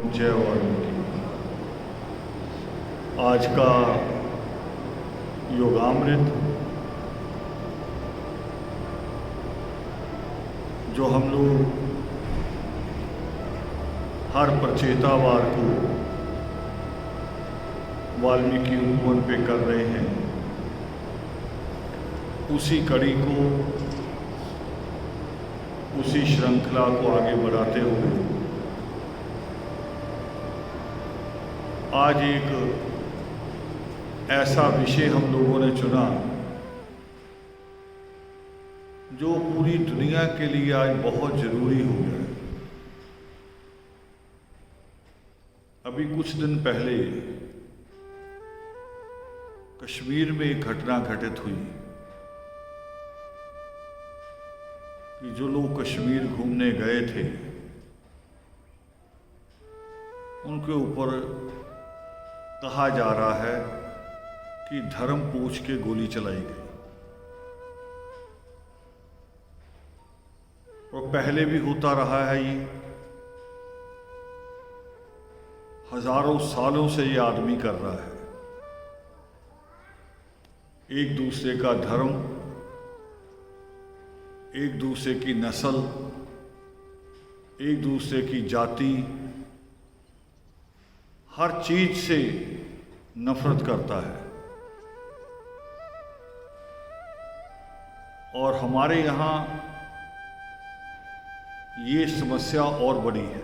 जय वाल्मीकि। आज का योगामृत जो हम लोग हर प्रचेतावार को वाल्मीकि उपवन पे कर रहे हैं, उसी कड़ी को, उसी श्रृंखला को आगे बढ़ाते हुए आज एक ऐसा विषय हम लोगों ने चुना जो पूरी दुनिया के लिए आज बहुत जरूरी हो गया है। अभी कुछ दिन पहले कश्मीर में एक घटना घटित हुई कि जो लोग कश्मीर घूमने गए थे उनके ऊपर कहा जा रहा है कि धर्म पूछ के गोली चलाई गई। और पहले भी होता रहा है, ये हजारों सालों से ये आदमी कर रहा है। एक दूसरे का धर्म, एक दूसरे की नस्ल, एक दूसरे की जाति, हर चीज से नफरत करता है। और हमारे यहाँ ये समस्या और बड़ी है।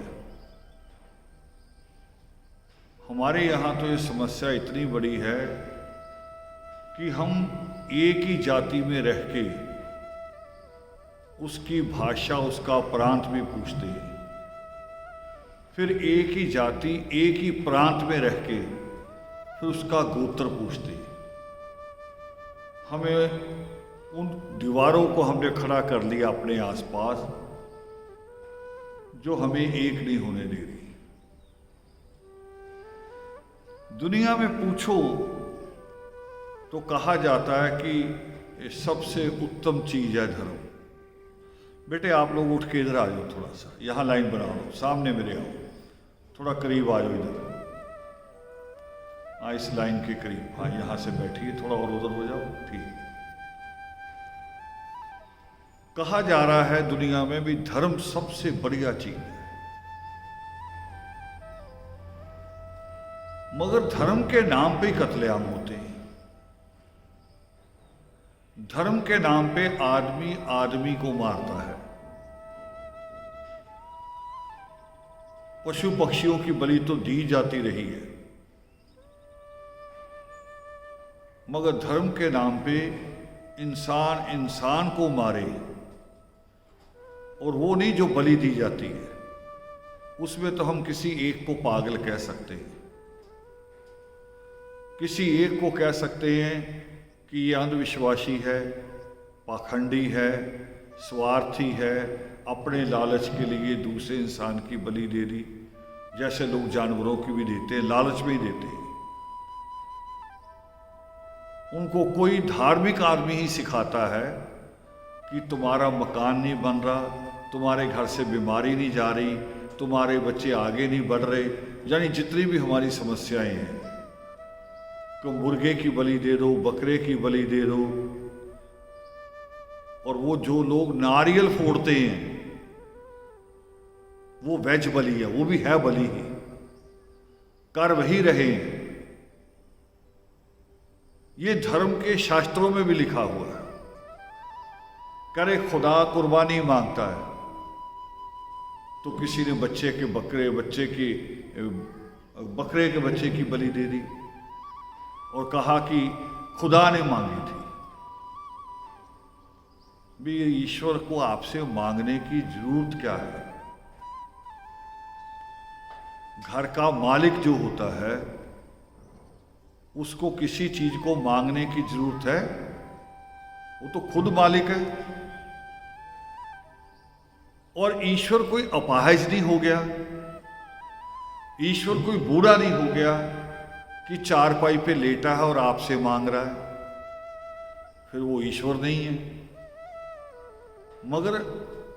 हमारे यहाँ तो ये समस्या इतनी बड़ी है कि हम एक ही जाति में रह के उसकी भाषा, उसका प्रांत भी पूछते हैं, फिर एक ही जाति, एक ही प्रांत में रह के फिर उसका गोत्र पूछते हैं। हमें उन दीवारों को हमने खड़ा कर लिया अपने आसपास जो हमें एक नहीं होने दे रही। दुनिया में पूछो तो कहा जाता है कि सबसे उत्तम चीज है धर्म। बेटे आप लोग उठ के इधर आ जाओ, थोड़ा सा यहां लाइन बना लो, सामने मेरे आओ, थोड़ा करीब आ जाओ इधर। हाँ, इस लाइन के करीब, हाँ यहां से बैठिए, थोड़ा और उधर हो जाओ, ठीक। कहा जा रहा है दुनिया में भी धर्म सबसे बढ़िया चीज है, मगर धर्म के नाम पे ही कत्लेआम होते हैं। धर्म के नाम पे आदमी आदमी को मारता है। पशु पक्षियों की बलि तो दी जाती रही है, मगर धर्म के नाम पे इंसान इंसान को मारे, और वो नहीं जो बलि दी जाती है, उसमें तो हम किसी एक को पागल कह सकते हैं, किसी एक को कह सकते हैं कि ये अंधविश्वासी है, पाखंडी है, स्वार्थी है, अपने लालच के लिए दूसरे इंसान की बलि दे दी, जैसे लोग जानवरों की भी देते हैं, लालच में ही देते हैं। उनको कोई धार्मिक आदमी ही सिखाता है कि तुम्हारा मकान नहीं बन रहा, तुम्हारे घर से बीमारी नहीं जा रही, तुम्हारे बच्चे आगे नहीं बढ़ रहे, यानी जितनी भी हमारी समस्याएं हैं, तो मुर्गे की बलि दे दो, बकरे की बलि दे दो। और वो जो लोग नारियल फोड़ते हैं वो वेज बलि है, वो भी है बलि ही, कर वही रहे हैं। ये धर्म के शास्त्रों में भी लिखा हुआ है, करे खुदा कुर्बानी मांगता है, तो किसी ने बच्चे के बच्चे की बलि दे दी और कहा कि खुदा ने मांगी थी। भी ये ईश्वर को आपसे मांगने की जरूरत क्या है? घर का मालिक जो होता है उसको किसी चीज को मांगने की जरूरत है? वो तो खुद मालिक है। और ईश्वर कोई अपाहिज नहीं हो गया, ईश्वर कोई बूढ़ा नहीं हो गया कि चारपाई पे लेटा है और आपसे मांग रहा है, फिर वो ईश्वर नहीं है। मगर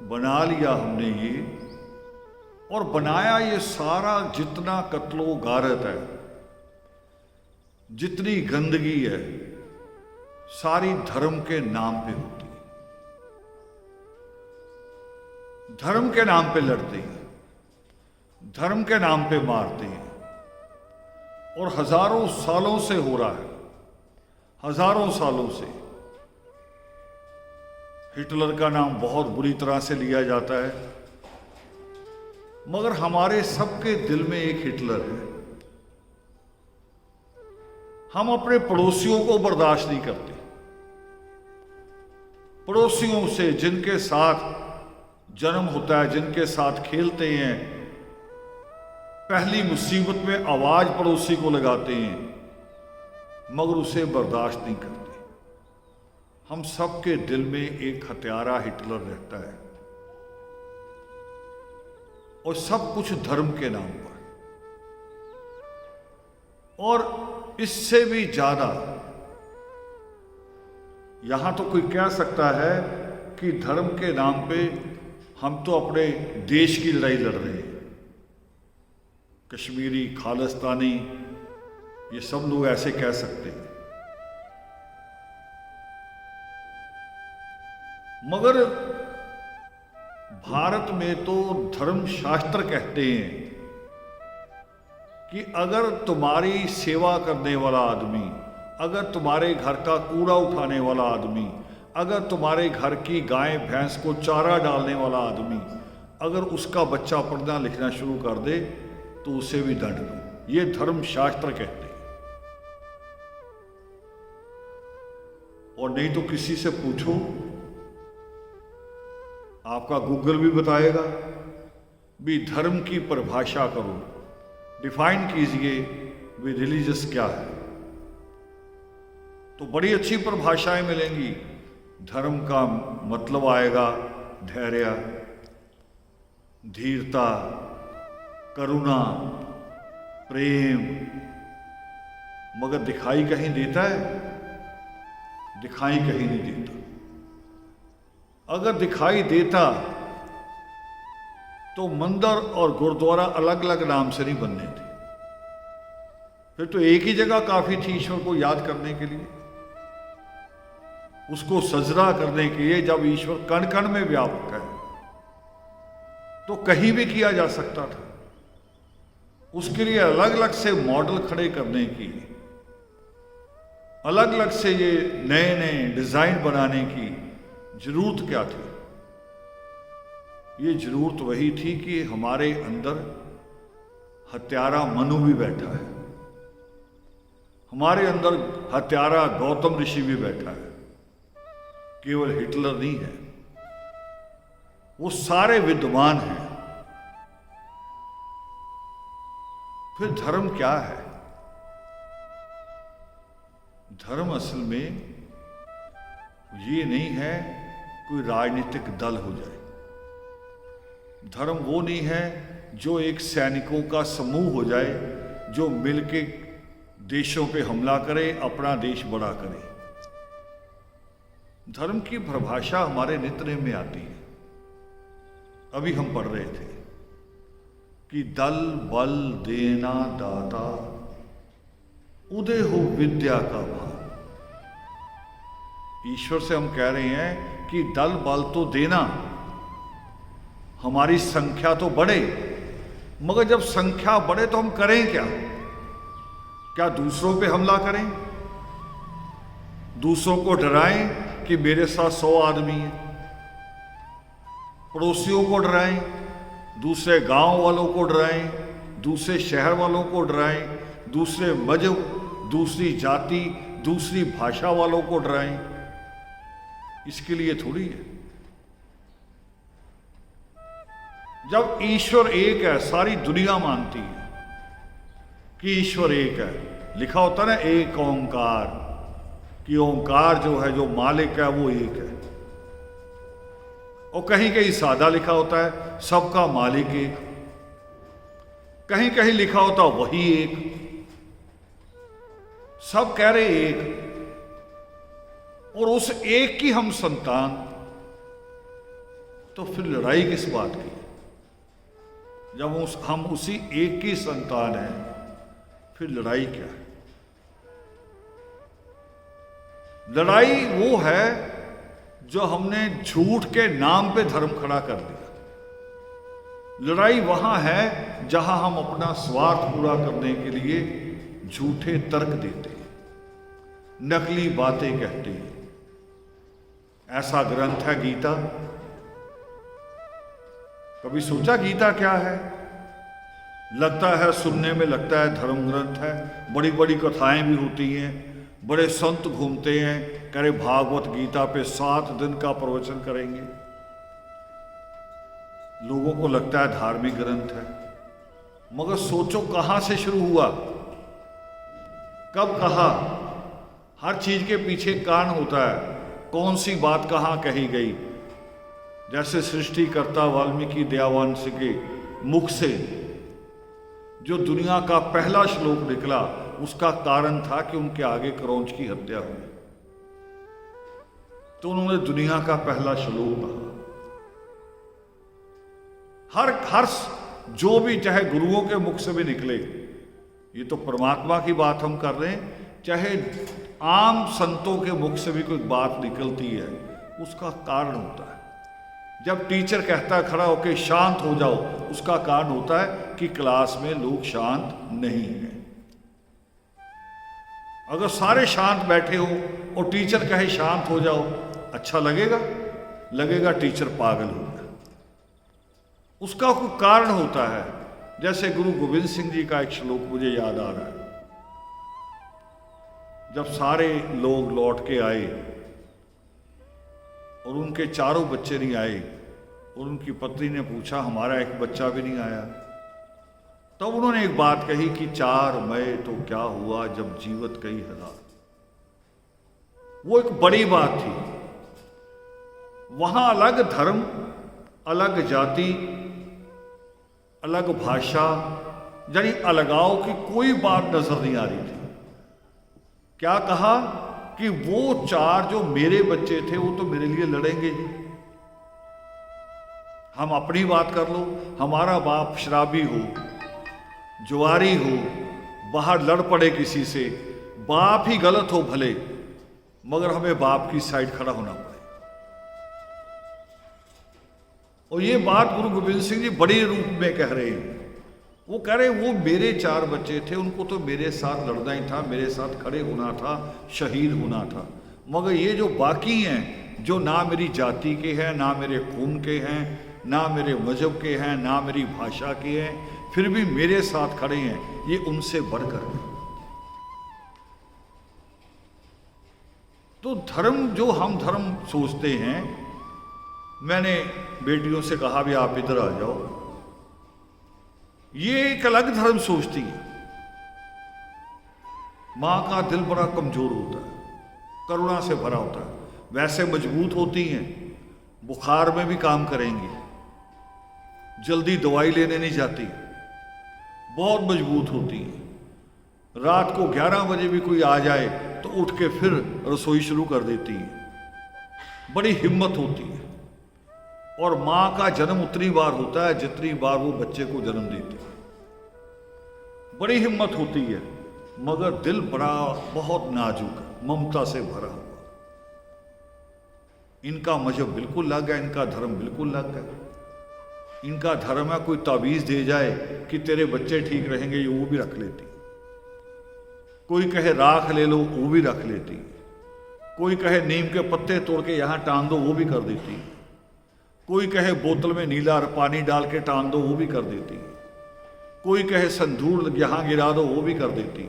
बना लिया हमने ये और बनाया ये सारा जितना कत्लो गारत है, जितनी गंदगी है, सारी धर्म के नाम पे होती है। धर्म के नाम पे लड़ते हैं, धर्म के नाम पे मारते हैं, और हजारों सालों से हो रहा है, हजारों सालों से। हिटलर का नाम बहुत बुरी तरह से लिया जाता है, मगर हमारे सबके दिल में एक हिटलर है। हम अपने पड़ोसियों को बर्दाश्त नहीं करते। पड़ोसियों से जिनके साथ जन्म होता है, जिनके साथ खेलते हैं, पहली मुसीबत में आवाज पड़ोसी को लगाते हैं, मगर उसे बर्दाश्त नहीं करते। हम सबके दिल में एक हत्यारा हिटलर रहता है, और सब कुछ धर्म के नाम पर। और इससे भी ज्यादा यहां तो कोई कह सकता है कि धर्म के नाम पे हम तो अपने देश की लड़ाई लड़ रहे हैं। कश्मीरी, खालिस्तानी, ये सब लोग ऐसे कह सकते हैं, मगर भारत में तो धर्म शास्त्र कहते हैं कि अगर तुम्हारी सेवा करने वाला आदमी, अगर तुम्हारे घर का कूड़ा उठाने वाला आदमी, अगर तुम्हारे घर की गाय भैंस को चारा डालने वाला आदमी, अगर उसका बच्चा पढ़ना लिखना शुरू कर दे तो उसे भी दंड दो। ये धर्म शास्त्र कहते हैं। और नहीं तो किसी से पूछो, आपका गूगल भी बताएगा भी धर्म की परिभाषा करो, डिफाइन कीजिए भी रिलीजियस क्या है, तो बड़ी अच्छी परिभाषाएं मिलेंगी। धर्म का मतलब आएगा धैर्य, धीरता, करुणा, प्रेम, मगर दिखाई कहीं देता है? दिखाई कहीं नहीं देता। अगर दिखाई देता तो मंदिर और गुरुद्वारा अलग अलग नाम से नहीं बनने थे, फिर तो एक ही जगह काफी थी ईश्वर को याद करने के लिए, उसको सजदा करने के लिए। जब ईश्वर कण कण में व्यापक है तो कहीं भी किया जा सकता था। उसके लिए अलग अलग से मॉडल खड़े करने की, अलग अलग से ये नए नए डिजाइन बनाने की जरूरत क्या थी? ये जरूरत वही थी कि हमारे अंदर हत्यारा मनु भी बैठा है, हमारे अंदर हत्यारा गौतम ऋषि भी बैठा है, केवल हिटलर नहीं है, वो सारे विद्वान हैं। फिर धर्म क्या है? धर्म असल में ये नहीं है कोई राजनीतिक दल हो जाए। धर्म वो नहीं है जो एक सैनिकों का समूह हो जाए जो मिलके देशों पे हमला करे, अपना देश बड़ा करे। धर्म की परिभाषा हमारे नित्यनेम में आती है। अभी हम पढ़ रहे थे कि दल बल देना दाता, उदय हो विद्या का भाव। ईश्वर से हम कह रहे हैं कि दल बल तो देना, हमारी संख्या तो बढ़े, मगर जब संख्या बढ़े तो हम करें क्या? क्या दूसरों पे हमला करें? दूसरों को डराएं कि मेरे साथ 100 आदमी हैं? पड़ोसियों को डराएं, दूसरे गांव वालों को डराएं, दूसरे शहर वालों को डराएं, दूसरे मजहब, दूसरी जाति, दूसरी भाषा वालों को डराएं? इसके लिए थोड़ी है। जब ईश्वर एक है, सारी दुनिया मानती है कि ईश्वर एक है। लिखा होता है ना एक ओंकार, कि ओंकार जो है, जो मालिक है वो एक है। और कहीं कहीं सादा लिखा होता है सबका मालिक एक, कहीं कहीं लिखा होता वही एक। सब कह रहे एक, और उस एक की हम संतान, तो फिर लड़ाई किस बात की? जब हम उसी एक की संतान हैं, फिर लड़ाई क्या है? लड़ाई वो है जो हमने झूठ के नाम पे धर्म खड़ा कर दिया। लड़ाई वहां है जहां हम अपना स्वार्थ पूरा करने के लिए झूठे तर्क देते हैं, नकली बातें कहते हैं। ऐसा ग्रंथ है गीता। कभी सोचा गीता क्या है? लगता है, सुनने में लगता है धर्म ग्रंथ है, बड़ी बड़ी कथाएं भी होती हैं, बड़े संत घूमते हैं, कह रहे भागवत गीता पे 7 दिन का प्रवचन करेंगे। लोगों को लगता है धार्मिक ग्रंथ है, मगर सोचो कहां से शुरू हुआ, कब कहा? हर चीज के पीछे कारण होता है, कौन सी बात कहां कही गई। जैसे सृष्टिकर्ता वाल्मीकि दयावान के मुख से जो दुनिया का पहला श्लोक निकला, उसका कारण था कि उनके आगे क्रौंच की हत्या हुई, तो उन्होंने दुनिया का पहला श्लोक कहा। हर जो भी, चाहे गुरुओं के मुख से भी निकले, ये तो परमात्मा की बात हम कर रहे हैं, चाहे आम संतों के मुख से भी कोई बात निकलती है, उसका कारण होता है। जब टीचर कहता है खड़ा होकर शांत हो जाओ, उसका कारण होता है कि क्लास में लोग शांत नहीं हैं। अगर सारे शांत बैठे हो और टीचर कहे शांत हो जाओ, अच्छा लगेगा? लगेगा टीचर पागल हो गया। उसका कोई कारण होता है। जैसे गुरु गोविंद सिंह जी का एक श्लोक मुझे याद आ रहा है। जब सारे लोग लौट के आए और उनके चारों बच्चे नहीं आए, और उनकी पत्नी ने पूछा हमारा एक बच्चा भी नहीं आया, तब उन्होंने एक बात कही कि 4 मई तो क्या हुआ जब जीवत कई हजार। वो एक बड़ी बात थी। वहां अलग धर्म, अलग जाति, अलग भाषा, यानी अलगाव की कोई बात नजर नहीं आ रही थी। क्या कहा कि वो 4 जो मेरे बच्चे थे वो तो मेरे लिए लड़ेंगे ही। हम अपनी बात कर लो, हमारा बाप शराबी हो, जुआरी हो, बाहर लड़ पड़े किसी से, बाप ही गलत हो भले, मगर हमें बाप की साइड खड़ा होना पड़े। और ये बात गुरु गोविंद सिंह जी बड़े रूप में कह रहे हैं। वो कह रहे वो मेरे 4 बच्चे थे, उनको तो मेरे साथ लड़ना ही था, मेरे साथ खड़े होना था, शहीद होना था। मगर ये जो बाकी हैं, जो ना मेरी जाति के हैं, ना मेरे खून के हैं, ना मेरे मजहब के हैं, ना मेरी भाषा के हैं, फिर भी मेरे साथ खड़े हैं, ये उनसे बढ़कर है। तो धर्म, जो हम धर्म सोचते हैं, मैंने बेटियों से कहा भी आप इधर आ जाओ, ये एक अलग धर्म सोचती है। मां का दिल बड़ा कमजोर होता है, करुणा से भरा होता है, वैसे मजबूत होती हैं, बुखार में भी काम करेंगी, जल्दी दवाई लेने नहीं जाती, बहुत मजबूत होती है। रात को 11 बजे भी कोई आ जाए तो उठ के फिर रसोई शुरू कर देती है, बड़ी हिम्मत होती है। और मां का जन्म उतनी बार होता है जितनी बार वो बच्चे को जन्म देती है। बड़ी हिम्मत होती है, मगर दिल बड़ा बहुत नाजुक, ममता से भरा हुआ। इनका मजहब बिल्कुल अलग है, इनका धर्म बिल्कुल अलग है। इनका धर्म है कोई ताबीज दे जाए कि तेरे बच्चे ठीक रहेंगे, ये वो भी रख लेती। कोई कहे राख ले लो, वो भी रख लेती। कोई कहे नीम के पत्ते तोड़ के यहां टांग दो, वो भी कर देती। कोई कहे बोतल में नीला पानी डाल के टांग दो, वो भी कर देती। कोई कहे संधूर यहां गिरा दो, वो भी कर देती।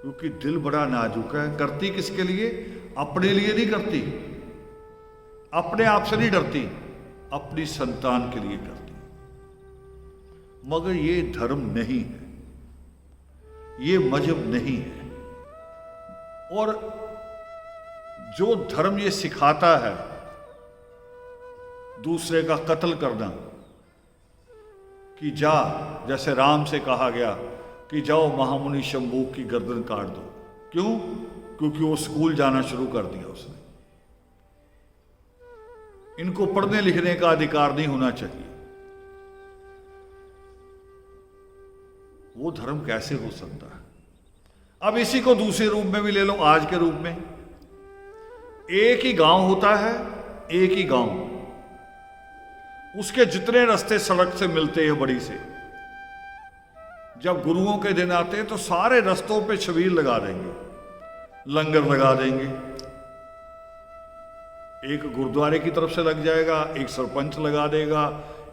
क्योंकि दिल बड़ा नाजुक है। करती किसके लिए? अपने लिए नहीं करती, अपने आप से नहीं डरती, अपनी संतान के लिए करती। मगर ये धर्म नहीं है, ये मजहब नहीं है। और जो धर्म ये सिखाता है दूसरे का कत्ल करना, कि जा, जैसे राम से कहा गया कि जाओ महामुनि शंभू की गर्दन काट दो। क्यों? क्योंकि वो स्कूल जाना शुरू कर दिया उसने। इनको पढ़ने लिखने का अधिकार नहीं होना चाहिए, वो धर्म कैसे हो सकता है? अब इसी को दूसरे रूप में भी ले लो, आज के रूप में। एक ही गांव होता है, एक ही गांव, उसके जितने रास्ते सड़क से मिलते हैं बड़ी से, जब गुरुओं के दिन आते हैं तो सारे रास्तों पे छबील लगा देंगे, लंगर लगा देंगे। एक गुरुद्वारे की तरफ से लग जाएगा, एक सरपंच लगा देगा,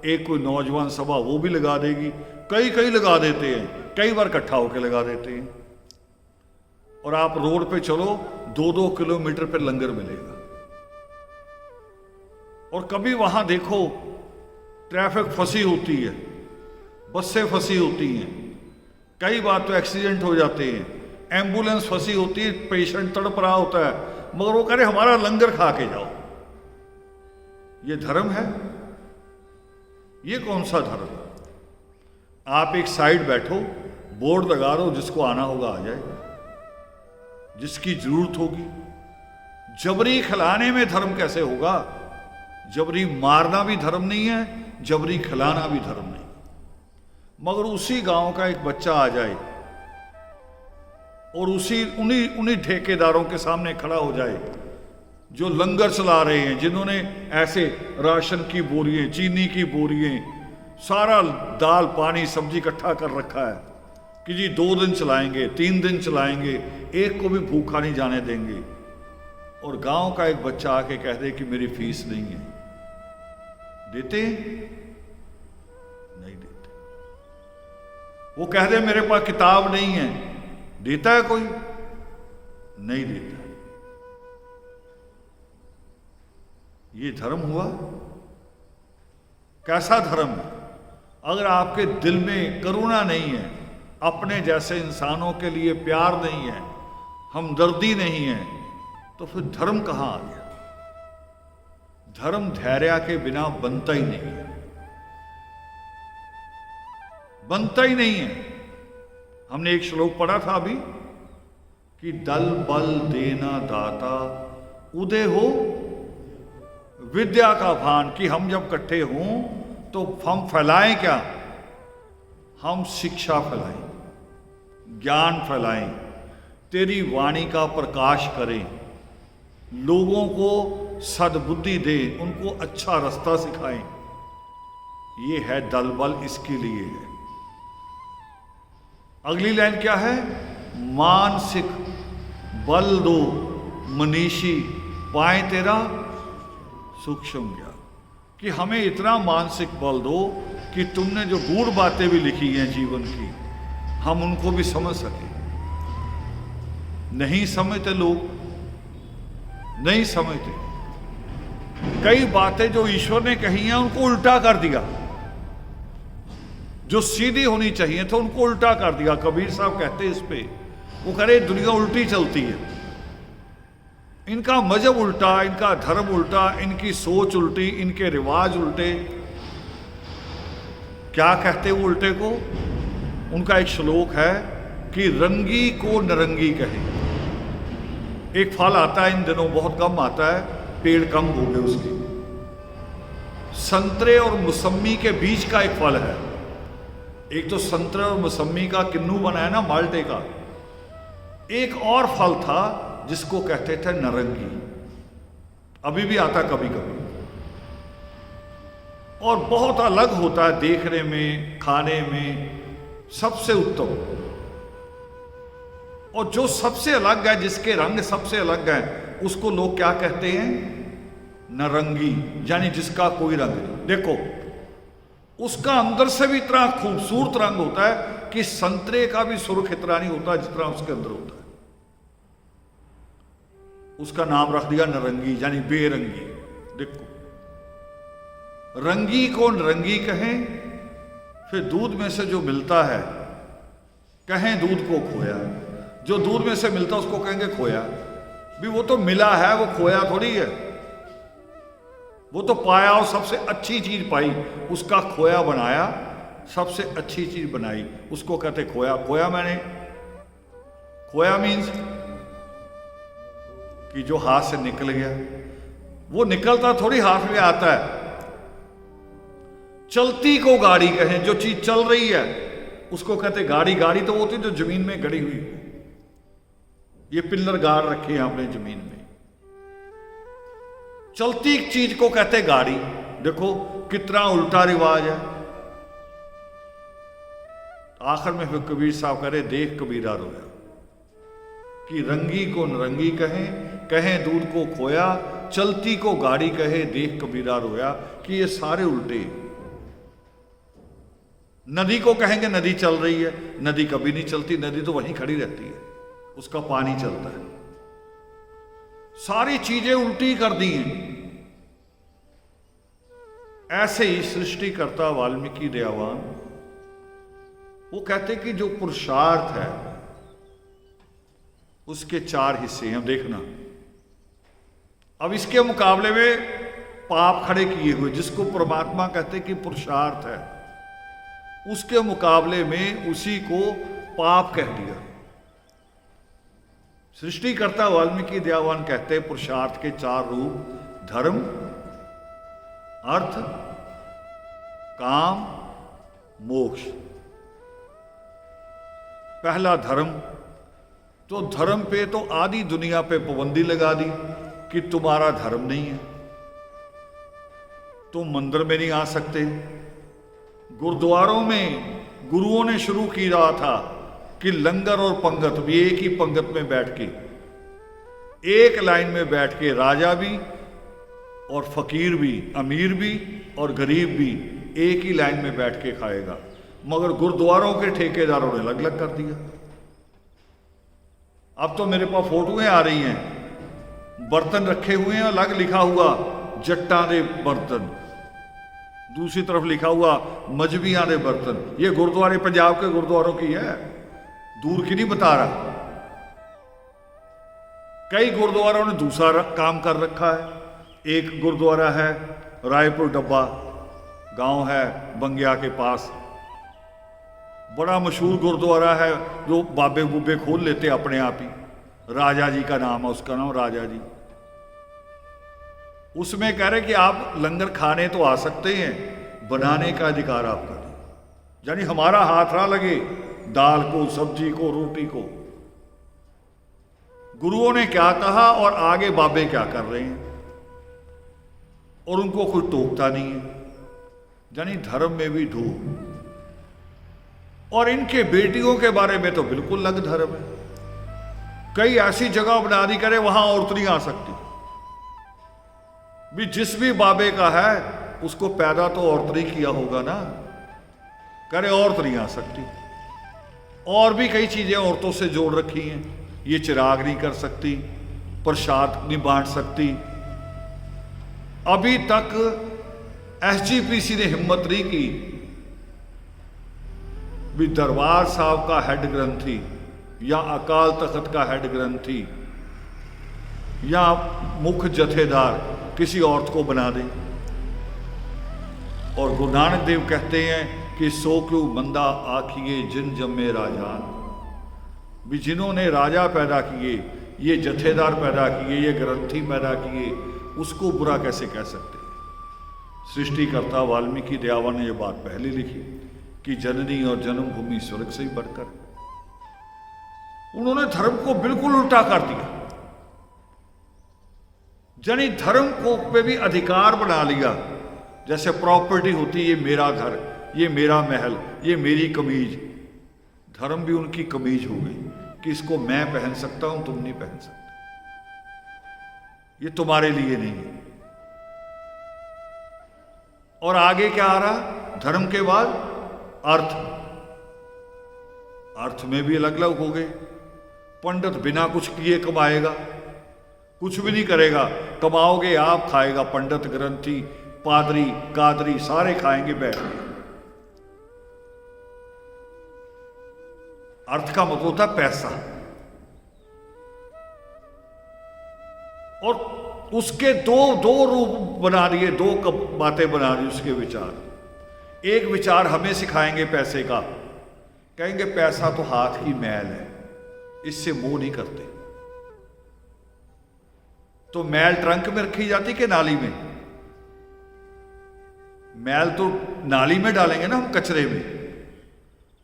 एक कोई नौजवान सभा वो भी लगा देगी, कई कई लगा देते हैं, कई बार इकट्ठा होकर लगा देते हैं। और आप रोड पे चलो, 2-2 किलोमीटर पे लंगर मिलेगा। और कभी वहां देखो ट्रैफिक फंसी होती है, बसें फंसी होती हैं, कई बार तो एक्सीडेंट हो जाते हैं, एम्बुलेंस फंसी होती है, पेशेंट तड़प रहा होता है, मगर वो कह रहे हमारा लंगर खा के जाओ। ये धर्म है? ये कौन सा धर्म? आप एक साइड बैठो, बोर्ड लगा दो, जिसको आना होगा आ जाएगा, जिसकी जरूरत होगी। जबरी खिलाने में धर्म कैसे होगा? जबरी मारना भी धर्म नहीं है, जबरी खिलाना भी धर्म नहीं। मगर उसी गांव का एक बच्चा आ जाए और उन्हीं ठेकेदारों के सामने खड़ा हो जाए जो लंगर चला रहे हैं, जिन्होंने ऐसे राशन की बोरियां, चीनी की बोरियां, सारा दाल पानी सब्जी इकट्ठा कर रखा है कि जी 2 दिन चलाएंगे, 3 दिन चलाएंगे, एक को भी भूखा नहीं जाने देंगे। और गांव का एक बच्चा आके कह दे कि मेरी फीस नहीं है, देते? नहीं देते। वो कह दे मेरे पास किताब नहीं है, देता है कोई? नहीं देता। ये धर्म हुआ? कैसा धर्म है? अगर आपके दिल में करुणा नहीं है, अपने जैसे इंसानों के लिए प्यार नहीं है, हमदर्दी नहीं है, तो फिर धर्म कहां आ गया? धर्म धैर्य के बिना बनता ही नहीं है, बनता ही नहीं है। हमने एक श्लोक पढ़ा था अभी कि दल बल देना दाता, उदय हो विद्या का भान, कि हम जब इकट्ठे हों तो हम फैलाएं क्या? हम शिक्षा फैलाएं, ज्ञान फैलाएं, तेरी वाणी का प्रकाश करें, लोगों को सद्बुद्धि दें, उनको अच्छा रास्ता सिखाएं। ये है दल बल, इसके लिए है। अगली लाइन क्या है? मानसिक बल दो मनीषी, पाए तेरा सूक्ष्म ज्ञान, कि हमें इतना मानसिक बल दो कि तुमने जो गूढ़ बातें भी लिखी हैं जीवन की, हम उनको भी समझ सकें। नहीं समझते लोग, नहीं समझते। कई बातें जो ईश्वर ने कही हैं उनको उल्टा कर दिया, जो सीधी होनी चाहिए तो उनको उल्टा कर दिया। कबीर साहब कहते इस पे, वो कह रहे दुनिया उल्टी चलती है, इनका मजहब उल्टा, इनका धर्म उल्टा, इनकी सोच उल्टी, इनके रिवाज उल्टे। क्या कहते वो उल्टे को? उनका एक श्लोक है कि रंगी को नरंगी कहे। एक फल आता है इन दिनों, बहुत कम आता है, पेड़ कम हो गए उसके, संतरे और मौसम्मी के बीच का एक फल है। एक तो संतरे और मौसम्मी का किन्नू बना है ना, माल्टे का। एक और फल था जिसको कहते थे नारंगी, अभी भी आता कभी कभी, और बहुत अलग होता है देखने में, खाने में, सबसे उत्तम। और जो सबसे अलग है, जिसके रंग सबसे अलग है, उसको लोग क्या कहते हैं? नारंगी, यानी जिसका कोई रंग नहीं। देखो, उसका अंदर से भी इतना खूबसूरत रंग होता है कि संतरे का भी सुर्ख इतना नहीं होता जितना उसके अंदर होता है। उसका नाम रख दिया नारंगी, यानी बेरंगी। देखो, रंगी को नारंगी कहें, फिर दूध में से जो मिलता है कहें दूध को खोया, जो दूध में से मिलता उसको कहेंगे खोया। भी वो तो मिला है, वो खोया थोड़ी है। वो तो पाया और सबसे अच्छी चीज पाई, उसका खोया बनाया, सबसे अच्छी चीज बनाई, उसको कहते खोया। खोया मैंने, खोया मीन्स कि जो हाथ से निकल गया। वो निकलता थोड़ी हाथ में आता है। चलती को गाड़ी कहें, जो चीज चल रही है उसको कहते गाड़ी। गाड़ी तो होती जो जमीन में गड़ी हुई हो। ये पिल्लर गाड़ रखे हैं आपने जमीन में। चलती चीज को कहते गाड़ी। देखो कितना उल्टा रिवाज है। आखिर में फिर कबीर साहब कह रहे देख कबीरा रोया, कि रंगी को नरंगी कहें, कहें दूध को खोया, चलती को गाड़ी कहे, देख कबीरा रोया। कि ये सारे उल्टे। नदी को कहेंगे नदी चल रही है, नदी कभी नहीं चलती, नदी तो वहीं खड़ी रहती है, उसका पानी चलता है। सारी चीजें उल्टी कर दी हैं। ऐसे ही सृष्टिकर्ता वाल्मीकि दयावान वो कहते कि जो पुरुषार्थ है उसके 4 हिस्से हैं। देखना, अब इसके मुकाबले में पाप खड़े किए हुए, जिसको परमात्मा कहते कि पुरुषार्थ है, उसके मुकाबले में उसी को पाप कह दिया। सृष्टिकर्ता वाल्मीकि दयावान कहते पुरुषार्थ के 4 रूप: धर्म, अर्थ, काम, मोक्ष। पहला धर्म। तो धर्म पे तो आधी दुनिया पे पाबंदी लगा दी कि तुम्हारा धर्म नहीं है, तुम मंदिर में नहीं आ सकते। गुरुद्वारों में गुरुओं ने शुरू किया था कि लंगर और पंगत भी एक ही पंगत में बैठ के, एक लाइन में बैठ के, राजा भी और फकीर भी, अमीर भी और गरीब भी एक ही लाइन में बैठ के खाएगा। मगर गुरुद्वारों के ठेकेदारों ने अलग अलग कर दिया। अब तो मेरे पास फोटोएं आ रही हैं, बर्तन रखे हुए हैं, अलग लिखा हुआ जट्टा दे बर्तन, दूसरी तरफ लिखा हुआ मजबियां दे बर्तन। ये गुरुद्वारे पंजाब के गुरुद्वारों की है, दूर की नहीं बता रहा। कई गुरुद्वारों ने दूसरा काम कर रखा है। एक गुरुद्वारा है रायपुर डब्बा, गांव है बंगिया के पास, बड़ा मशहूर गुरुद्वारा है, जो बाबे बूबे खोल लेते अपने आप ही। राजा जी का नाम है, उसका नाम राजा जी। उसमें कह रहे कि आप लंगर खाने तो आ सकते हैं, बनाने का अधिकार आपका नहीं। यानी हमारा हाथ ना लगे दाल को, सब्जी को, रोटी को। गुरुओं ने क्या कहा और आगे बाबे क्या कर रहे हैं, और उनको कोई टोकता नहीं है। यानी धर्म में भी धो। और इनके बेटियों के बारे में तो बिल्कुल अलग धर्म है। कई ऐसी जगह बना दी करे वहां औरत नहीं आ सकती भी। जिस भी बाबे का है उसको पैदा तो औरत नहीं किया होगा ना, करे औरत नहीं आ सकती। और भी कई चीजें औरतों से जोड़ रखी हैं। ये चिराग नहीं कर सकती, प्रसाद नहीं बांट सकती। अभी तक एसजीपीसी ने हिम्मत नहीं की भी दरबार साहब का हेड ग्रंथी या अकाल तख्त का हेड ग्रंथी या मुख्य जथेदार किसी औरत को बना दे। और गुरु नानक देव कहते हैं कि सो क्यों बंदा आखिए जिन जम्मे राजान, भी जिन्होंने राजा पैदा किए, ये जथेदार पैदा किए, ये ग्रंथी पैदा किए, उसको बुरा कैसे कह सकते हैं। सृष्टिकर्ता वाल्मीकि दयावान ने यह बात पहले लिखी कि जननी और जन्मभूमि स्वर्ग से ही बढ़कर। उन्होंने धर्म को बिल्कुल उल्टा कर दिया। यानी धर्म को पे भी अधिकार बना लिया। जैसे प्रॉपर्टी होती है, ये मेरा घर, ये मेरा महल, ये मेरी कमीज। धर्म भी उनकी कमीज हो गई कि इसको मैं पहन सकता हूं, तुम नहीं पहन सकते, ये तुम्हारे लिए नहीं है। और आगे क्या आ रहा धर्म के बाद? अर्थ। अर्थ में भी अलग अलग हो गए। पंडित बिना कुछ किए कमाएगा, कुछ भी नहीं करेगा, कमाओगे आप, खाएगा पंडित, ग्रंथी, पादरी, कादरी, सारे खाएंगे बैठ के। अर्थ का मतलब होता है पैसा। और उसके दो रूप बना दिए, दो बातें बना दी उसके विचार। एक विचार हमें सिखाएंगे पैसे का, कहेंगे पैसा तो हाथ की मैल है, इससे मोह नहीं करते। तो मैल ट्रंक में रखी जाती कि नाली में? मैल तो नाली में डालेंगे ना हम, कचरे में।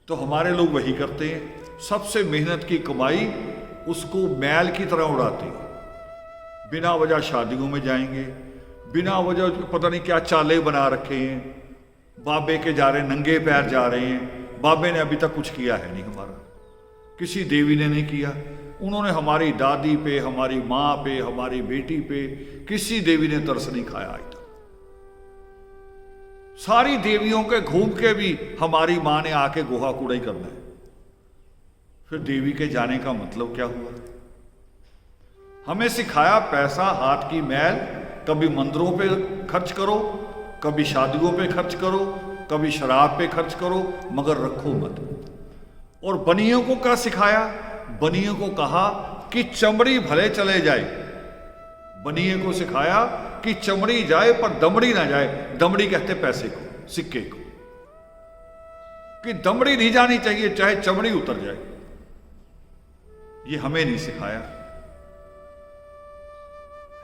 तो हमारे लोग वही करते हैं, सबसे मेहनत की कमाई उसको मैल की तरह उड़ाते हैं। बिना वजह शादियों में जाएंगे, बिना वजह पता नहीं क्या चाले बना रखे हैं, बाबे के जा रहे हैं, नंगे पैर जा रहे हैं। बाबे ने अभी तक कुछ किया है नहीं हमारा, किसी देवी ने नहीं किया। उन्होंने हमारी दादी पे, हमारी माँ पे, हमारी बेटी पे किसी देवी ने तरस नहीं खाया आज तक। सारी देवियों के घूम के भी हमारी माँ ने आके गोहा कूड़ा ही करना है। फिर देवी के जाने का मतलब क्या हुआ? हमें सिखाया पैसा हाथ की मैल, कभी मंदिरों पे खर्च करो, कभी शादियों पे खर्च करो, कभी शराब पे खर्च करो, मगर रखो मत। और बनियों को क्या सिखाया? बनियों को कहा कि चमड़ी भले चले जाए। बनिए को सिखाया कि चमड़ी जाए पर दमड़ी ना जाए। दमड़ी कहते पैसे को, सिक्के को, कि दमड़ी नहीं जानी चाहिए चाहे चमड़ी उतर जाए। ये हमें नहीं सिखाया।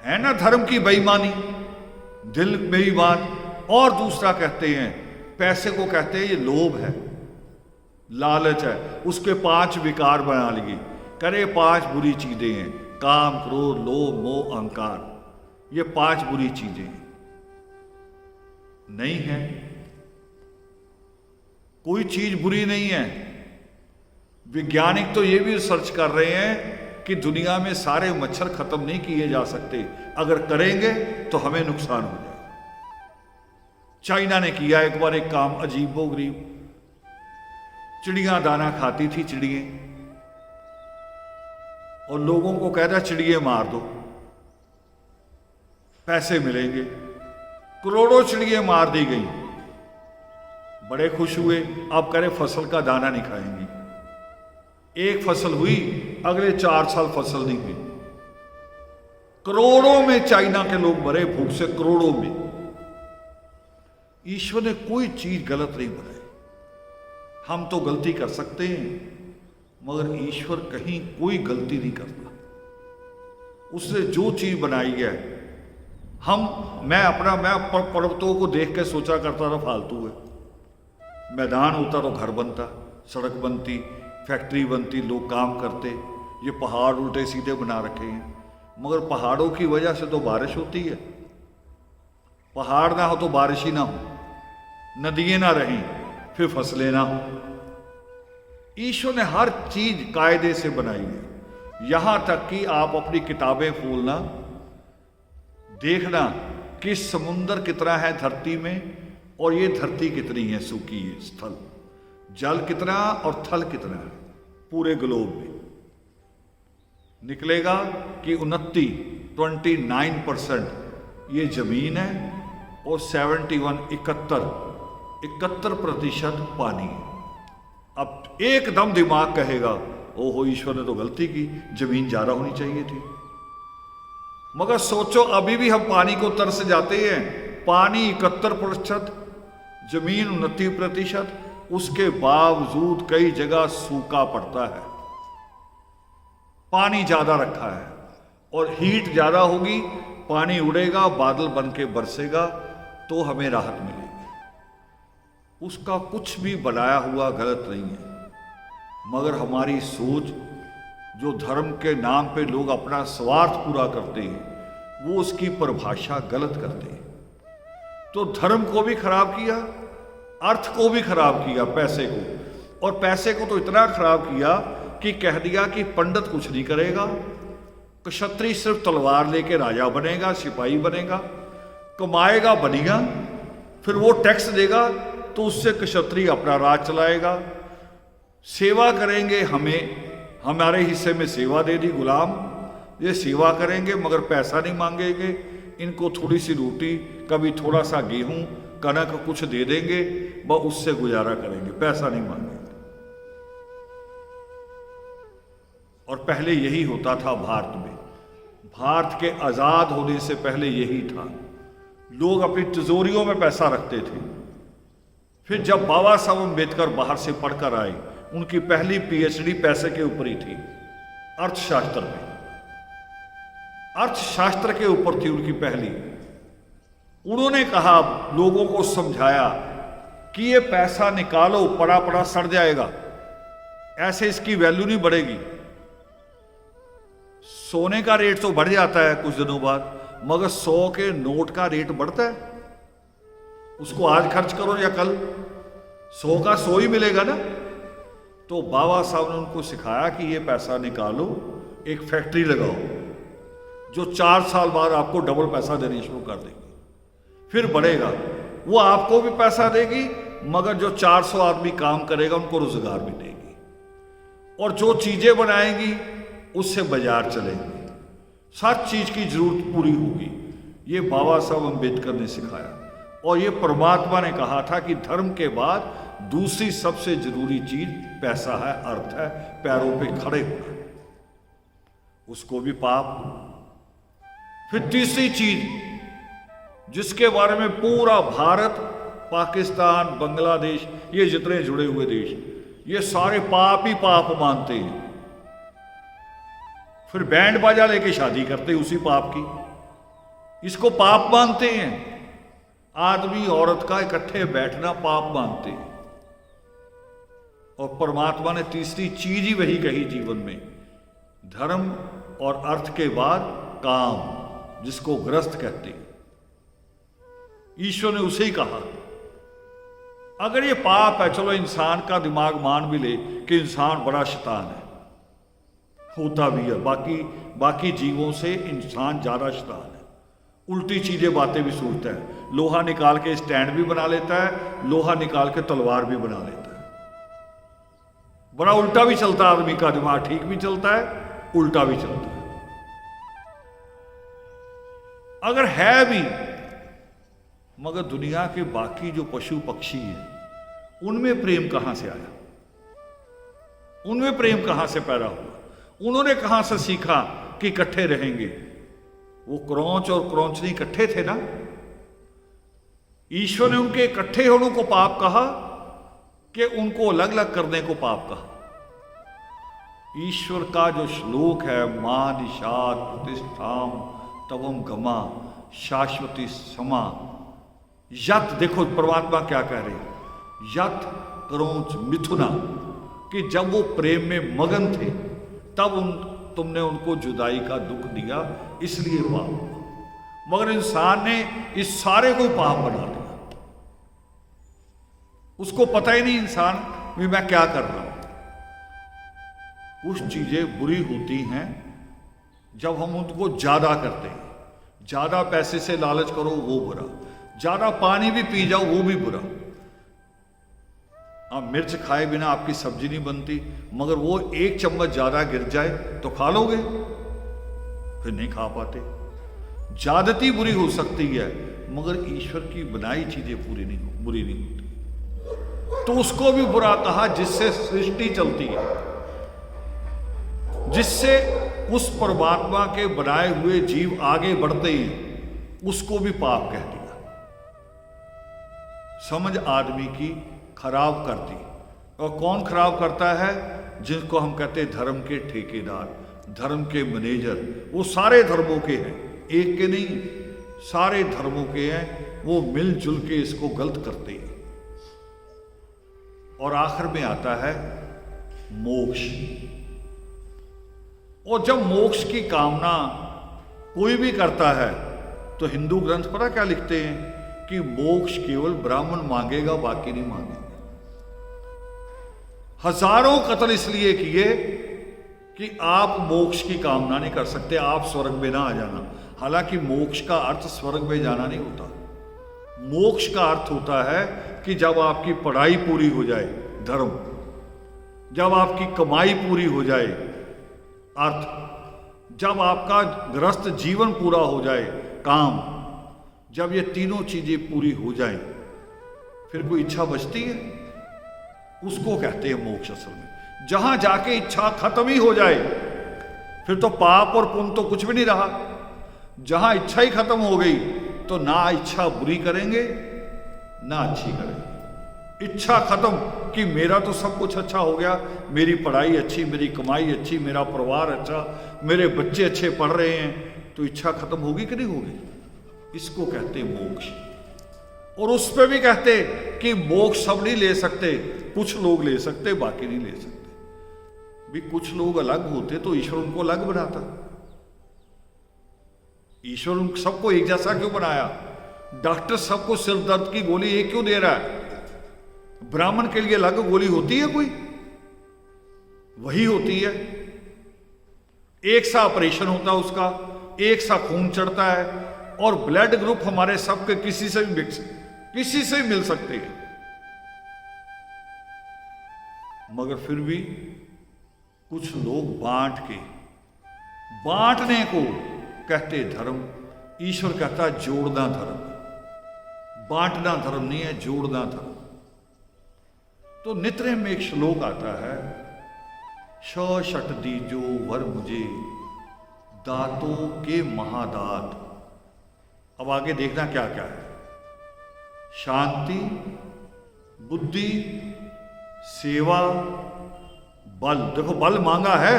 है ना धर्म की बेईमानी, दिल बेईमान। और दूसरा कहते हैं, पैसे को कहते हैं ये लोभ है, लालच है। उसके 5 विकार बना लिए, करे 5 बुरी चीजें हैं, काम, क्रोध, लोभ, मोह, अहंकार। ये 5 बुरी चीजें हैं। नहीं है, कोई चीज बुरी नहीं है। वैज्ञानिक तो ये भी रिसर्च कर रहे हैं कि दुनिया में सारे मच्छर खत्म नहीं किए जा सकते, अगर करेंगे तो हमें नुकसान हो जाएगा। चाइना ने किया एक बार एक काम अजीबोगरीब। चिड़ियां दाना खाती थी, चिड़िए, और लोगों को कहता चिड़िए मार दो पैसे मिलेंगे। करोड़ों चिड़िए मार दी गई, बड़े खुश हुए। अब कह रहे फसल का दाना नहीं खाएंगी। एक फसल हुई, अगले 4 साल फसल नहीं हुई। करोड़ों में चाइना के लोग मरे भूख से, करोड़ों में। ईश्वर ने कोई चीज गलत नहीं बनाई। हम तो गलती कर सकते हैं, मगर ईश्वर कहीं कोई गलती नहीं करता। उसने जो चीज बनाई है, मैं पर्वतों को देख के सोचा करता था फालतू है। मैदान होता तो घर बनता, सड़क बनती, फैक्ट्री बनती, लोग काम करते। ये पहाड़ उल्टे सीधे बना रखे हैं, मगर पहाड़ों की वजह से तो बारिश होती है। पहाड़ ना हो तो बारिश ही ना हो, नदियां ना रहें फिर फसलें ना हो। ईश्वर ने हर चीज कायदे से बनाई है। यहां तक कि आप अपनी किताबें खोलना, देखना कि समुंदर कितना है धरती में, और ये धरती कितनी है सूखी है, स्थल जल कितना और थल कितना है पूरे ग्लोब में। निकलेगा कि 29% ये जमीन है और 71% पानी है। अब एकदम दिमाग कहेगा ओहो ईश्वर ने तो गलती की, जमीन ज्यादा होनी चाहिए थी। मगर सोचो अभी भी हम पानी को तरस जाते हैं। पानी 71%, जमीन 29%, उसके बावजूद कई जगह सूखा पड़ता है। पानी ज्यादा रखा है और हीट ज्यादा होगी, पानी उड़ेगा, बादल बन के बरसेगा तो हमें राहत मिलेगी। उसका कुछ भी बनाया हुआ गलत नहीं है, मगर हमारी सोच, जो धर्म के नाम पे लोग अपना स्वार्थ पूरा करते हैं, वो उसकी परिभाषा गलत करते हैं। तो धर्म को भी खराब किया, अर्थ को भी खराब किया, पैसे को। और पैसे को तो इतना खराब किया कि कह दिया कि पंडित कुछ नहीं करेगा, क्षत्रिय सिर्फ तलवार लेके राजा बनेगा, सिपाही बनेगा, कमाएगा बनेगा, फिर वो टैक्स देगा तो उससे क्षत्रिय अपना राज चलाएगा। सेवा करेंगे, हमारे हिस्से में सेवा दे दी, गुलाम ये सेवा करेंगे मगर पैसा नहीं मांगेंगे। इनको थोड़ी सी रोटी, कभी थोड़ा सा गेहूं, कनक कुछ दे देंगे, वह उससे गुजारा करेंगे, पैसा नहीं मांगेंगे। और पहले यही होता था भारत में। भारत के आजाद होने से पहले यही था। लोग अपनी तिजोरियों में पैसा रखते थे। फिर जब बाबा साहब अम्बेडकर बाहर से पढ़कर आए, उनकी पहली पीएचडी पैसे के ऊपर ही थी, अर्थशास्त्र में। अर्थशास्त्र के ऊपर थी उनकी पहली। उन्होंने कहा, लोगों को समझाया कि ये पैसा निकालो पड़ा पड़ा सड़ जाएगा, ऐसे इसकी वैल्यू नहीं बढ़ेगी। सोने का रेट तो बढ़ जाता है कुछ दिनों बाद, मगर 100 के नोट का रेट बढ़ता है। उसको आज खर्च करो या कल 100 का 100 ही मिलेगा ना। तो बाबा साहब ने उनको सिखाया कि ये पैसा निकालो, एक फैक्ट्री लगाओ जो 4 साल बाद आपको डबल पैसा देनी शुरू कर देगी, फिर बढ़ेगा। वो आपको भी पैसा देगी, मगर जो 400 आदमी काम करेगा उनको रोजगार भी देगी, और जो चीजें बनाएंगी उससे बाजार चलेंगे, हर चीज की जरूरत पूरी होगी। ये बाबा साहब अम्बेडकर ने सिखाया। और ये परमात्मा ने कहा था कि धर्म के बाद दूसरी सबसे जरूरी चीज पैसा है, अर्थ है, पैरों पे खड़े होना, उसको भी पाप। फिर तीसरी चीज जिसके बारे में पूरा भारत, पाकिस्तान, बांग्लादेश, ये जितने जुड़े हुए देश, ये सारे पाप ही पाप मानते हैं। फिर बैंड बाजा लेके शादी करते उसी पाप की, इसको पाप मानते हैं। आदमी औरत का इकट्ठे बैठना पाप मानते हैं। और परमात्मा ने तीसरी चीज ही वही कही जीवन में, धर्म और अर्थ के बाद काम, जिसको ग्रस्त कहते हैं। ईश्वर ने उसे ही कहा। अगर ये पाप है, चलो इंसान का दिमाग मान भी ले कि इंसान बड़ा शैतान है, होता भी है, बाकी जीवों से इंसान ज्यादा शैतान है। उल्टी चीजें बातें भी सोचता है, लोहा निकाल के स्टैंड भी बना लेता है, लोहा निकाल के तलवार भी बना लेता है। बड़ा उल्टा भी चलता है आदमी का दिमाग, ठीक भी चलता है, उल्टा भी चलता है। अगर है भी, मगर दुनिया के बाकी जो पशु पक्षी हैं उनमें प्रेम कहां से आया? उनमें प्रेम कहां से पैदा हुआ? उन्होंने कहां से सीखा कि इकट्ठे रहेंगे? वो क्रौंच और क्रौंचनी इकट्ठे थे ना। ईश्वर ने उनके इकट्ठे होने को पाप कहा कि उनको अलग अलग करने को पाप कहा? ईश्वर का जो श्लोक है, मां निषाद प्रतिष्ठाम तवम गमा शाश्वती समा, यत, देखो परमात्मा क्या कह रहे हैं, यत क्रौंच मिथुना, कि जब वो प्रेम में मगन थे तब तुमने उनको जुदाई का दुख दिया, इसलिए पाप। मगर इंसान ने इस सारे को पाप बना दिया। उसको पता ही नहीं इंसान भी मैं क्या कर रहा हूं। कुछ चीजें बुरी होती हैं जब हम उनको ज्यादा करते हैं। ज्यादा पैसे से लालच करो वो बुरा, ज्यादा पानी भी पी जाओ वो भी बुरा। आप मिर्च खाए बिना आपकी सब्जी नहीं बनती, मगर वो 1 चम्मच ज्यादा गिर जाए तो खा लोगे, फिर नहीं खा पाते। ज्यादती बुरी हो सकती है, मगर ईश्वर की बनाई चीजें बुरी नहीं होती। तो उसको भी बुरा कहा जिससे सृष्टि चलती है, जिससे उस परमात्मा के बनाए हुए जीव आगे बढ़ते हैं, उसको भी पाप कह दिया। समझ आदमी की खराब कर दी। और कौन खराब करता है? जिनको हम कहते हैं धर्म के ठेकेदार, धर्म के मैनेजर। वो सारे धर्मों के हैं, एक के नहीं, सारे धर्मों के हैं। वो मिलजुल के इसको गलत करते हैं। और आखिर में आता है मोक्ष। और जब मोक्ष की कामना कोई भी करता है तो हिंदू ग्रंथ पता क्या लिखते हैं कि मोक्ष केवल ब्राह्मण मांगेगा, बाकी नहीं मांगेगा। हजारों कत्ल इसलिए किए कि आप मोक्ष की कामना नहीं कर सकते, आप स्वर्ग में ना आ जाना। हालांकि मोक्ष का अर्थ स्वर्ग में जाना नहीं होता। मोक्ष का अर्थ होता है कि जब आपकी पढ़ाई पूरी हो जाए, धर्म, जब आपकी कमाई पूरी हो जाए, अर्थ, जब आपका गृहस्थ जीवन पूरा हो जाए, काम, जब ये तीनों चीजें पूरी हो जाएं, फिर कोई इच्छा बचती है? उसको कहते हैं मोक्ष। असल में जहां जाके इच्छा खत्म ही हो जाए, फिर तो पाप और पुण्य तो कुछ भी नहीं रहा। जहां इच्छा ही खत्म हो गई तो ना इच्छा बुरी करेंगे ना अच्छी करेंगे। इच्छा खत्म कि मेरा तो सब कुछ अच्छा हो गया, मेरी पढ़ाई अच्छी, मेरी कमाई अच्छी, मेरा परिवार अच्छा, मेरे बच्चे अच्छे पढ़ रहे हैं, तो इच्छा खत्म होगी कि नहीं होगी? इसको कहते हैं मोक्ष। और उस पे भी कहते कि मोक्ष सब नहीं ले सकते, कुछ लोग ले सकते, बाकी नहीं ले सकते। भी कुछ लोग अलग होते तो ईश्वर उनको अलग बनाता। ईश्वर उन सबको एक जैसा क्यों बनाया? डॉक्टर सबको सिर दर्द की गोली एक क्यों दे रहा है? ब्राह्मण के लिए अलग गोली होती है कोई? वही होती है। एक सा ऑपरेशन होता है उसका, एक सा खून चढ़ता है, और ब्लड ग्रुप हमारे सबके किसी से भी मिल सकते हैं। मगर फिर भी कुछ लोग बांटने को कहते धर्म। ईश्वर कहता जोड़ना धर्म, बांटना धर्म नहीं है, जोड़ना धर्म। तो नित्य में एक श्लोक आता है, शट दीजो वर मुझे दातों के महादात। अब आगे देखना क्या क्या है। शांति, बुद्धि, सेवा, बल। देखो बल मांगा है,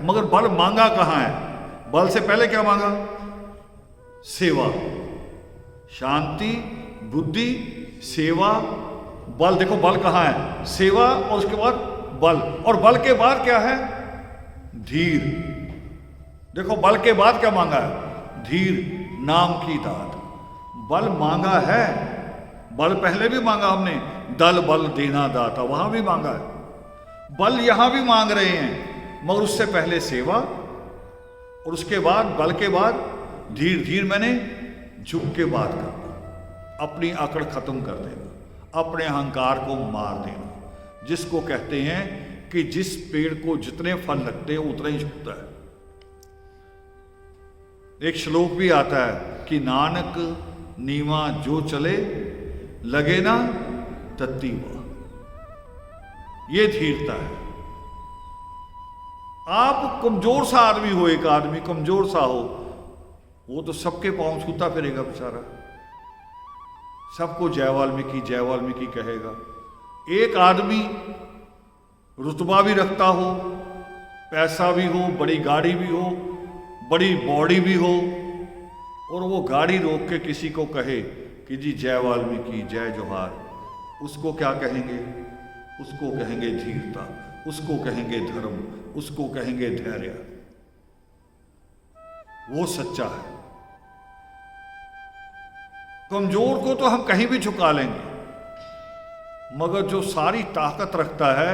मगर बल मांगा कहां है? बल से पहले क्या मांगा? सेवा। शांति, बुद्धि, सेवा, बल। देखो बल कहां है? सेवा, और उसके बाद बल। और बल के बाद क्या है? धीर। देखो बल के बाद क्या मांगा है? धीर नाम की दात। बल मांगा है, बल पहले भी मांगा हमने, दल बल देना दाता, वहां भी मांगा है। बल यहां भी मांग रहे हैं, मगर उससे पहले सेवा, और उसके बाद बल के बाद धीर। धीर मैंने झुक के बात करना, अपनी अकड़ खत्म कर देना, अपने अहंकार को मार देना, जिसको कहते हैं कि जिस पेड़ को जितने फल लगते हैं उतना ही झुकता है। एक श्लोक भी आता है कि नानक नीवा जो चले लगे ना तत्ती हुआ। ये धीरता है। आप कमजोर सा आदमी हो, एक आदमी कमजोर सा हो, वो तो सबके पांव छूता फिरेगा बेचारा, सबको जय वाल्मीकि कहेगा। एक आदमी रुतबा भी रखता हो, पैसा भी हो, बड़ी गाड़ी भी हो, बड़ी बॉडी भी हो, और वो गाड़ी रोक के किसी को कहे कि जी जय वाल्मीकि, जय जोहार, उसको क्या कहेंगे? उसको कहेंगे धीरता, उसको कहेंगे धर्म, उसको कहेंगे धैर्य। वो सच्चा है। कमजोर को तो हम कहीं भी झुका लेंगे, मगर जो सारी ताकत रखता है,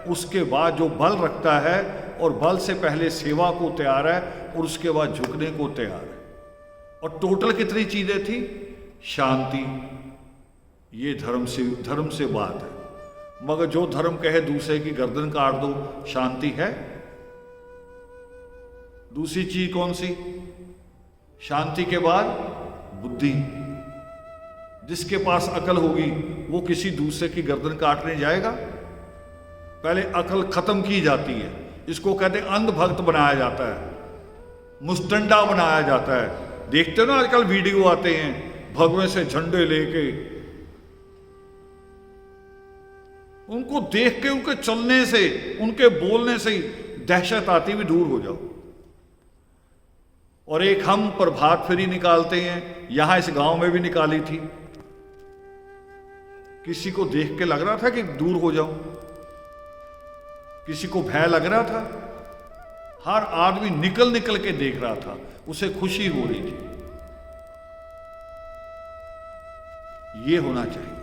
उसके बाद जो बल रखता है, और बल से पहले सेवा को तैयार है, और उसके बाद झुकने को तैयार है। और टोटल कितनी चीजें थी? शांति, ये धर्म से बात है। मगर जो धर्म कहे दूसरे की गर्दन काट दो, शांति है? दूसरी चीज कौन सी? शांति के बाद बुद्धि। जिसके पास अकल होगी वो किसी दूसरे की गर्दन काटने जाएगा? पहले अकल खत्म की जाती है। इसको कहते हैं अंधभक्त बनाया जाता है, मुस्टंडा बनाया जाता है। देखते हो ना आजकल वीडियो आते हैं भगवे से झंडे लेके, उनको देख के, उनके चलने से, उनके बोलने से ही दहशत आती भी, दूर हो जाओ। और एक हम प्रभात फेरी निकालते हैं, यहां इस गांव में भी निकाली थी। किसी को देख के लग रहा था कि दूर हो जाऊं? किसी को भय लग रहा था? हर आदमी निकल निकल के देख रहा था, उसे खुशी हो रही थी। ये होना चाहिए।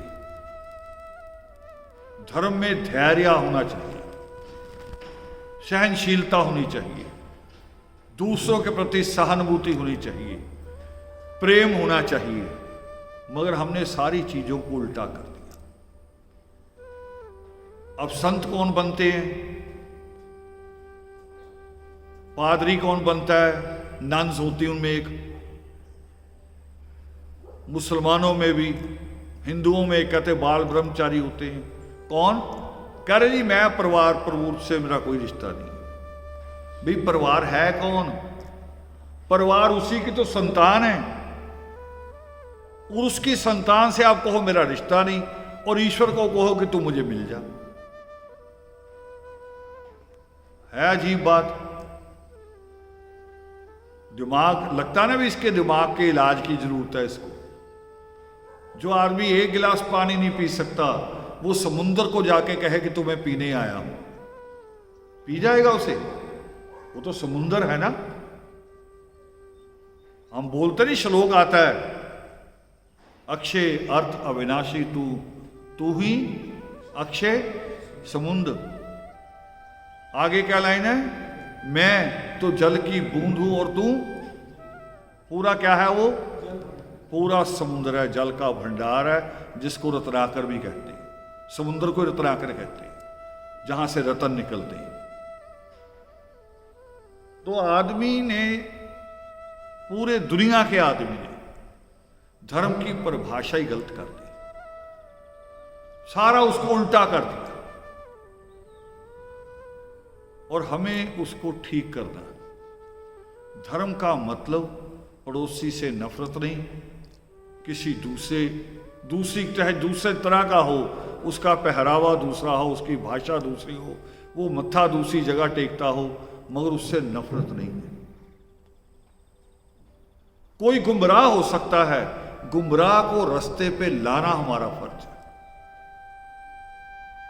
धर्म में धैर्य होना चाहिए, सहनशीलता होनी चाहिए, दूसरों के प्रति सहानुभूति होनी चाहिए, प्रेम होना चाहिए। मगर हमने सारी चीजों को उल्टा कर दिया। अब संत कौन बनते हैं? पादरी कौन बनता है? नन्स होती उनमें एक, मुसलमानों में भी, हिंदुओं में कहते बाल ब्रह्मचारी होते हैं। कौन कह रहे जी मैं परिवार प्रभु से मेरा कोई रिश्ता नहीं। भाई परिवार है कौन? परिवार उसी की तो संतान है, और उसकी संतान से आप कहो मेरा रिश्ता नहीं, और ईश्वर को कहो कि तू मुझे मिल जा। है अजीब बात। दिमाग लगता ना भी इसके दिमाग के इलाज की जरूरत है इसको। जो आदमी एक गिलास पानी नहीं पी सकता, वो समुद्र को जाके कहे कि तुम्हें पीने आया हूं, पी जाएगा उसे? वो तो समुद्र है ना। हम बोलते नहीं, श्लोक आता है, अक्षय अर्थ अविनाशी तू ही अक्षय समुद्र। आगे क्या लाइन है? मैं तो जल की बूंद हूं और तू पूरा क्या है? वो पूरा समुद्र है, जल का भंडार है, जिसको रत्नाकर भी कहते हैं। समुद्र को रत्नाकर कहते हैं, जहां से रतन निकलते हैं। तो आदमी ने, पूरे दुनिया के आदमी ने धर्म की परिभाषा ही गलत कर दी, सारा उसको उल्टा कर दिया, और हमें उसको ठीक करना। धर्म का मतलब पड़ोसी से नफरत नहीं, किसी दूसरी चाहे दूसरे तरह का हो, उसका पहरावा दूसरा हो, उसकी भाषा दूसरी हो, वो मत्था दूसरी जगह टेकता हो, मगर उससे नफरत नहीं है। कोई गुमराह हो सकता है, गुमराह को रास्ते पे लाना हमारा फर्ज है,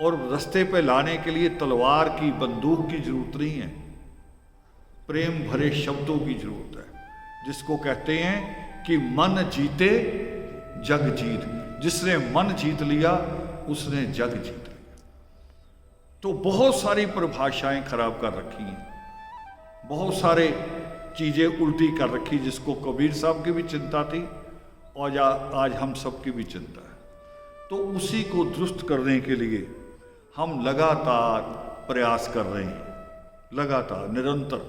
और रास्ते पे लाने के लिए तलवार की, बंदूक की जरूरत नहीं है, प्रेम भरे शब्दों की जरूरत है, जिसको कहते हैं कि मन जीते जग जीत। जिसने मन जीत लिया उसने जग जीत लिया। तो बहुत सारी परिभाषाएं खराब कर रखी हैं, बहुत सारे चीजें उल्टी कर रखी, जिसको कबीर साहब की भी चिंता थी और आज हम सब की भी चिंता है। तो उसी को दुरुस्त करने के लिए हम लगातार प्रयास कर रहे हैं, लगातार निरंतर।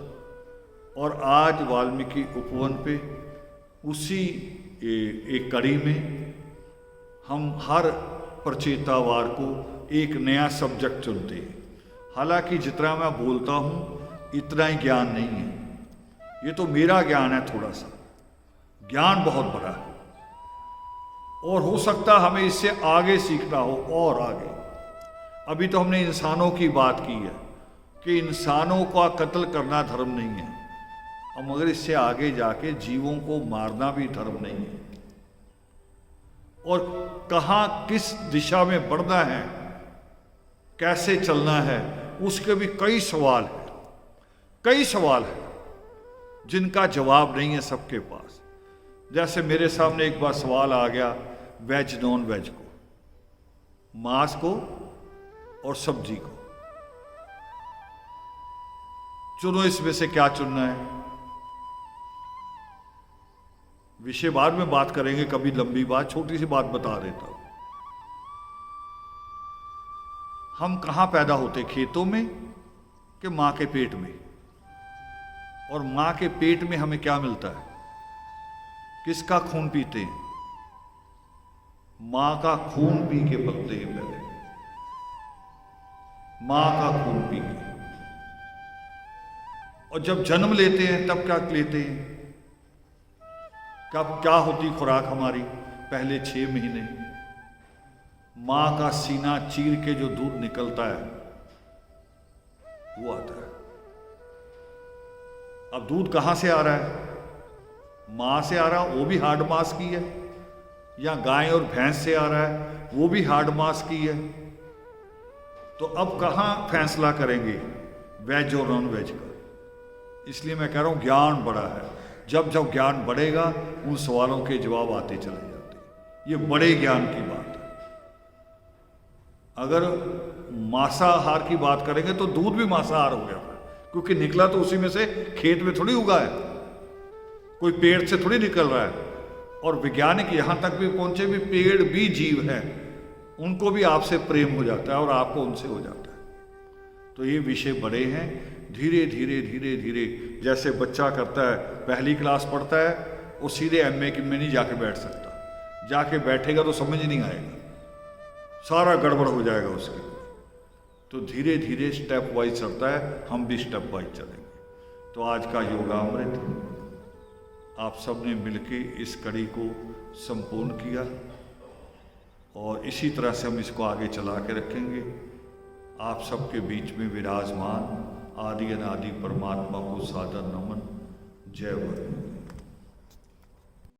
और आज वाल्मीकि उपवन पे उसी एक कड़ी में हम हर प्रचेतावार को एक नया सब्जेक्ट चुनते हैं। हालांकि जितना मैं बोलता हूँ इतना ही ज्ञान नहीं है, ये तो मेरा ज्ञान है थोड़ा सा, ज्ञान बहुत बड़ा है, और हो सकता हमें इससे आगे सीखना हो और आगे। अभी तो हमने इंसानों की बात की है कि इंसानों का कत्ल करना धर्म नहीं है, और मगर इससे आगे जाके जीवों को मारना भी धर्म नहीं है। और कहाँ किस दिशा में बढ़ना है, कैसे चलना है, उसके भी कई सवाल हैं, कई सवाल हैं जिनका जवाब नहीं है सबके पास। जैसे मेरे सामने एक बार सवाल आ गया वेज नॉन वेज को, मांस को और सब्जी को, चुनो इसमें से क्या चुनना है। विषय बाद में बात करेंगे, कभी लंबी बात, छोटी सी बात बता देता हूं। हम कहां पैदा होते, खेतों में कि मां के पेट में? और मां के पेट में हमें क्या मिलता है? किसका खून पीते हैं? मां का खून पी के पलते हैं पहले, मां का खून पी के। और जब जन्म लेते हैं तब क्या लेते हैं? कब क्या होती खुराक हमारी? पहले 6 महीने मां का सीना चीर के जो दूध निकलता है वो आता है। अब दूध कहां से आ रहा है? मां से आ रहा है, वो भी हार्ड मास की है, या गाय और भैंस से आ रहा है, वो भी हार्ड मास की है। तो अब कहां फैसला करेंगे वेज और नॉन वेज का? इसलिए मैं कह रहा हूं ज्ञान बड़ा है। जब जब ज्ञान बढ़ेगा उन सवालों के जवाब आते चले जाते हैं। ये बड़े ज्ञान की बात है। अगर मांसाहार की बात करेंगे तो दूध भी मांसाहार हो गया था, क्योंकि निकला तो उसी में से, खेत में थोड़ी उगा है, कोई पेड़ से थोड़ी निकल रहा है। और वैज्ञानिक यहां तक भी पहुंचे भी पेड़ भी जीव है, उनको भी आपसे प्रेम हो जाता है और आपको उनसे हो जाता है। तो ये विषय बड़े हैं। धीरे धीरे धीरे धीरे जैसे बच्चा करता है, पहली क्लास पढ़ता है, वो सीधे एमए में नहीं जाके बैठ सकता, जाके बैठेगा तो समझ नहीं आएगा, सारा गड़बड़ हो जाएगा उसके। तो धीरे धीरे स्टेप वाइज चलता है, हम भी स्टेप वाइज चलेंगे। तो आज का योगामृत आप सब ने मिलके इस कड़ी को संपूर्ण किया, और इसी तरह से हम इसको आगे चला के रखेंगे। आप सबके बीच में विराजमान आदि अनादि परमात्मा को सादर नमन। जय वर्ण।